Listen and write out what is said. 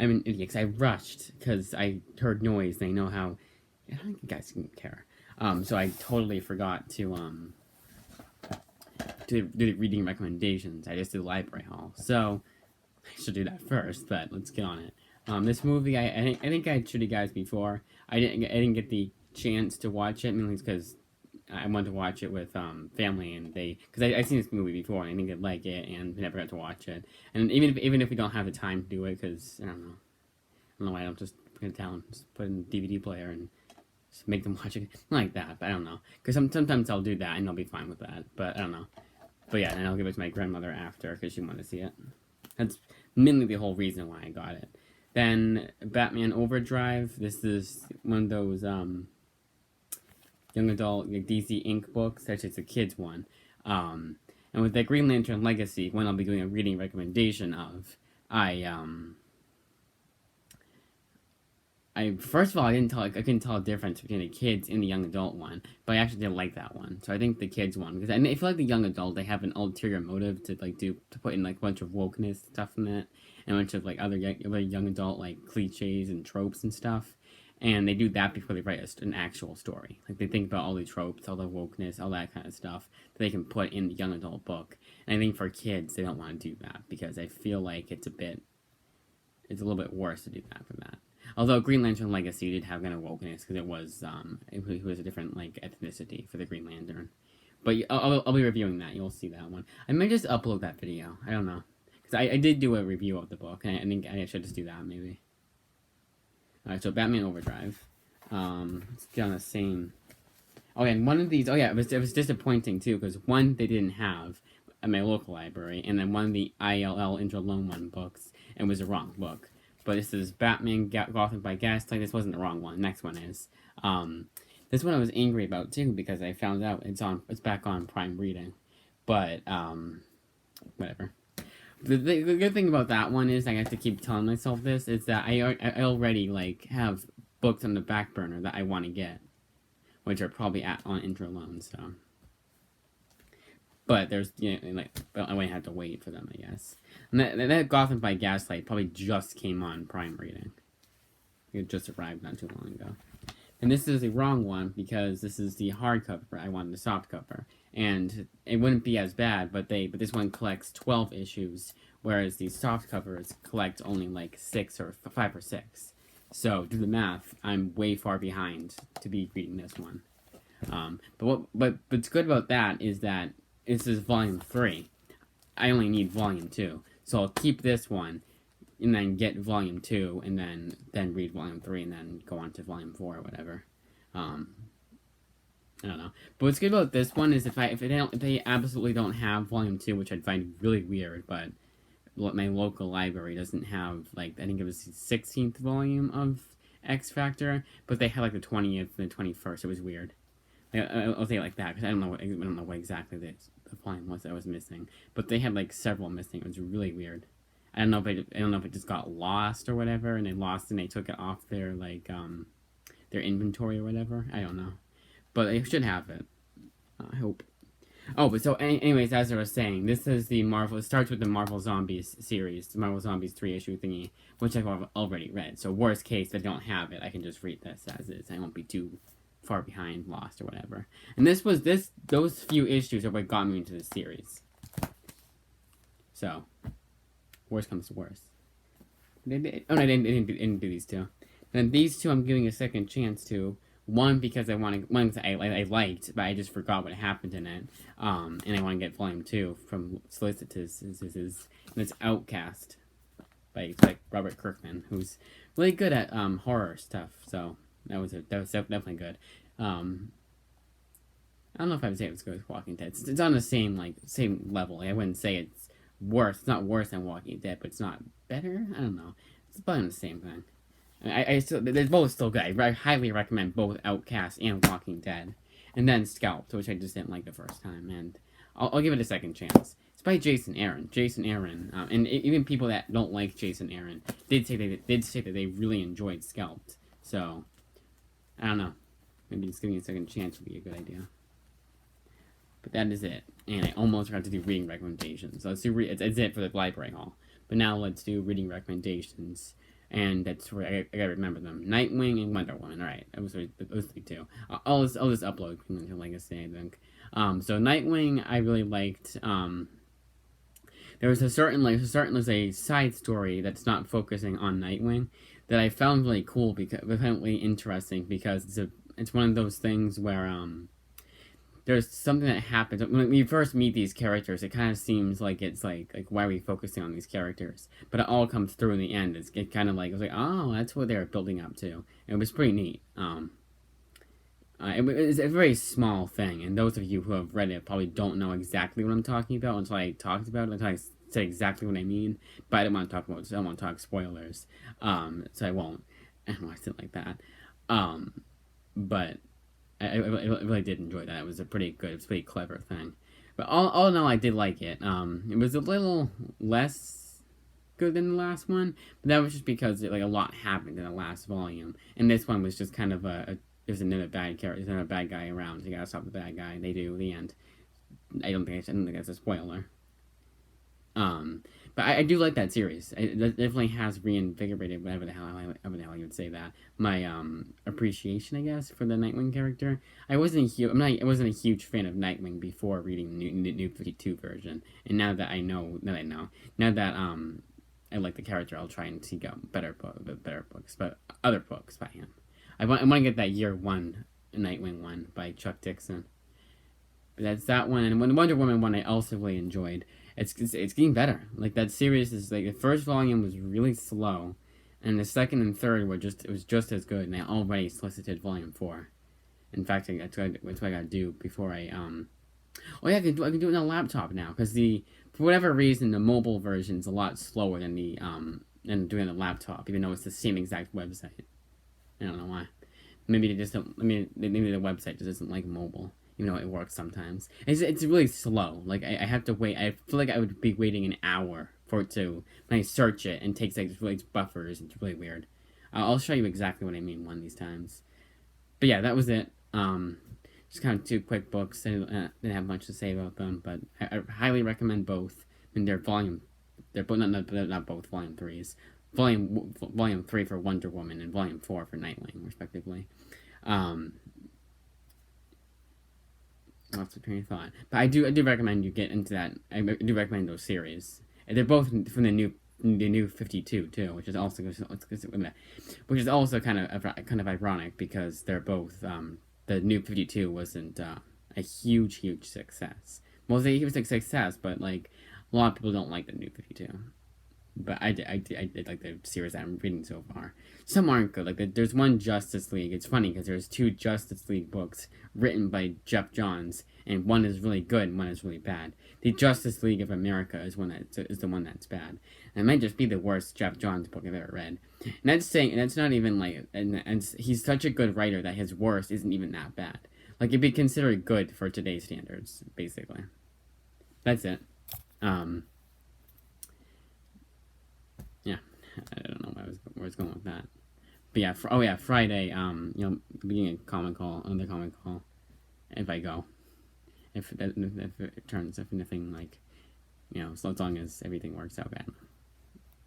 I mean, because I rushed because I heard noise. And I know how. I don't think you guys can care. So I totally forgot to do the reading recommendations. I just did library hall. So I should do that first, but let's get on it. This movie, I think I showed you guys before. I didn't get the chance to watch it mainly because I wanted to watch it with family, and because I seen this movie before and I think they'd like it, and we never got to watch it. And even if we don't have the time to do it, because I don't know why I don't just put it down, just put it in a DVD player and just make them watch it like that. But I don't know, because sometimes I'll do that and I'll be fine with that. But I don't know. But yeah, and I'll give it to my grandmother after because she wanted to see it. That's mainly the whole reason why I got it. Then Batman Overdrive. This is one of those young adult like DC Inc. books. Actually, it's a kids one. And with the Green Lantern Legacy, one I'll be doing a reading recommendation of. I first of all, I couldn't tell a difference between the kids and the young adult one, but I actually did like that one. So I think the kids one, because I feel like the young adult, they have an ulterior motive to put in like a bunch of wokeness stuff in it, and a bunch of like other young adult like cliches and tropes and stuff, and they do that before they write an actual story. Like they think about all the tropes, all the wokeness, all that kind of stuff that they can put in the young adult book. And I think for kids, they don't want to do that because I feel like it's a little bit worse to do that for that. Although Green Lantern Legacy did have kind of wokeness because it was a different like ethnicity for the Green Lantern. But I'll be reviewing that. You'll see that one. I might just upload that video. I don't know because I did do a review of the book, and I think I should just do that maybe. All right, so Batman Overdrive. Let's get on the same. Oh yeah, and one of these. Oh yeah, it was disappointing too because one they didn't have at my local library, and then one of the ILL Intro Loan One books, and it was the wrong book. But this is Batman Gotham by Gaslight. This wasn't the wrong one. Next one is. This one I was angry about too because I found out it's back on Prime Reading, but whatever. The good thing about that one is I have to keep telling myself this is that I already like have books on the back burner that I want to get, which are probably on intro loans. So, but there's I might have to wait for them, I guess. And that Gotham by Gaslight probably just came on Prime Reading. It just arrived not too long ago. And this is the wrong one because this is the hardcover. I wanted the soft cover, and it wouldn't be as bad. But this one collects 12 issues, whereas the soft covers collect only like 5 or 6. So do the math. I'm way far behind to be reading this one. But what's good about that is that this is volume 3. I only need volume 2, so I'll keep this one, and then get volume 2, and then read volume 3, and then go on to volume 4 or whatever. I don't know. But what's good about this one is if they absolutely don't have volume 2, which I'd find really weird, but my local library doesn't have like I think it was the 16th volume of X Factor, but they had like the 20th and the 21st. It was weird. I'll say it like that because I don't know what exactly the volume was that I was missing, but they had like several missing. It was really weird. I don't know if it just got lost or whatever, and they took it off their their inventory or whatever. I don't know, but they should have it. I hope. Oh, but so anyways, as I was saying, this is the Marvel. It starts with the Marvel Zombies series, the Marvel Zombies 3-issue thingy, which I've already read. So worst case, if I don't have it, I can just read this as is. I won't be too far behind, lost or whatever. And those few issues are what got me into the series. So. Worst comes to worst. I didn't do these two. Then these two I'm giving a second chance to. One because I liked, but I just forgot what happened in it. And I want to get volume 2 from Solicitous. And it's Outcast by Robert Kirkman, who's really good at horror stuff. So that was definitely good. I don't know if I would say it was good with Walking Dead. It's on the same level. I wouldn't say it's worse. It's not worse than Walking Dead, but it's not better. I don't know. It's about the same thing. They're both still good. I highly recommend both Outcast and Walking Dead, and then Scalped, which I just didn't like the first time, and I'll give it a second chance. It's by Jason Aaron. And even people that don't like Jason Aaron did say that they really enjoyed Scalped. So I don't know. Maybe just giving it a second chance would be a good idea. But that is it. And I almost forgot to do reading recommendations. So let's do it's it for the library hall. But now let's do reading recommendations. and that's where I gotta remember them. Nightwing and Wonder Woman. All right, those three two. I'll just upload into Legacy, I think. So Nightwing, I really liked. There's a side story that's not focusing on Nightwing that I found really cool because really interesting because it's one of those things where there's something that happens when we first meet these characters. It kind of seems like it's like why are we focusing on these characters? But it all comes through in the end. It kind of like it was like, oh, that's what they were building up to. And it was pretty neat. It was a very small thing, and those of you who have read it probably don't know exactly what I'm talking about until I talked about it. Until I say exactly what I mean, but I don't want to talk about. I don't want to talk spoilers, so I won't. I don't want to like that. But I really did enjoy that. It was a pretty good, it was a pretty clever thing. But all in all, I did like it. It was a little less good than the last one, but that was just because a lot happened in the last volume, and this one was just kind of there's another bad character, there's another bad guy around. So you gotta stop the bad guy. They do the end. I don't think that's a spoiler. But I do like that series. It definitely has reinvigorated whatever the hell you would say that my appreciation, I guess, for the Nightwing character. I wasn't a huge fan of Nightwing before reading the new 52 version, and now that I know, I like the character, I'll try and seek out better books, but other books by him. I want to get that year one Nightwing one by Chuck Dixon. But that's that one, and when Wonder Woman one I also really enjoyed. It's getting better. Like that series is like the first volume was really slow, and the second and third were just as good. And I already solicited volume 4. In fact, that's what I gotta do before I Oh yeah, I can do it on a laptop now because for whatever reason the mobile version is a lot slower than than doing on a laptop, even though it's the same exact website. I don't know why. Maybe they just don't. Maybe the website just isn't like mobile. Even though it works sometimes. It's really slow. Like I have to wait. I feel like I would be waiting an hour for it to when I search it and takes buffers. It's really weird. I'll show you exactly what I mean one of these times. But yeah, that was it. Just kind of 2 quick books. I didn't have much to say about them, but I highly recommend both. And they're both not both volume 3s. Volume 3 for Wonder Woman and volume 4 for Nightwing, respectively. Lots of train of thought, but I do recommend you get into that. I do recommend those series. And they're both from the new 52 too, which is also kind of ironic because they're both the new 52 wasn't a huge success. Well, it was a success, but like a lot of people don't like the new 52. But I did like the series that I'm reading so far. Some aren't good. Like there's one Justice League. It's funny because there's 2 Justice League books written by Jeff Johns, and one is really good and one is really bad. The Justice League of America is the one that's bad. And it might just be the worst Jeff Johns book I've ever read. And that's not even like, and he's such a good writer that his worst isn't even that bad. Like it'd be considered good for today's standards, basically. That's it. Yeah, I don't know where I was going with that. But yeah, Friday, beginning of another comic call, if I go. If nothing, like, so as long as everything works out bad.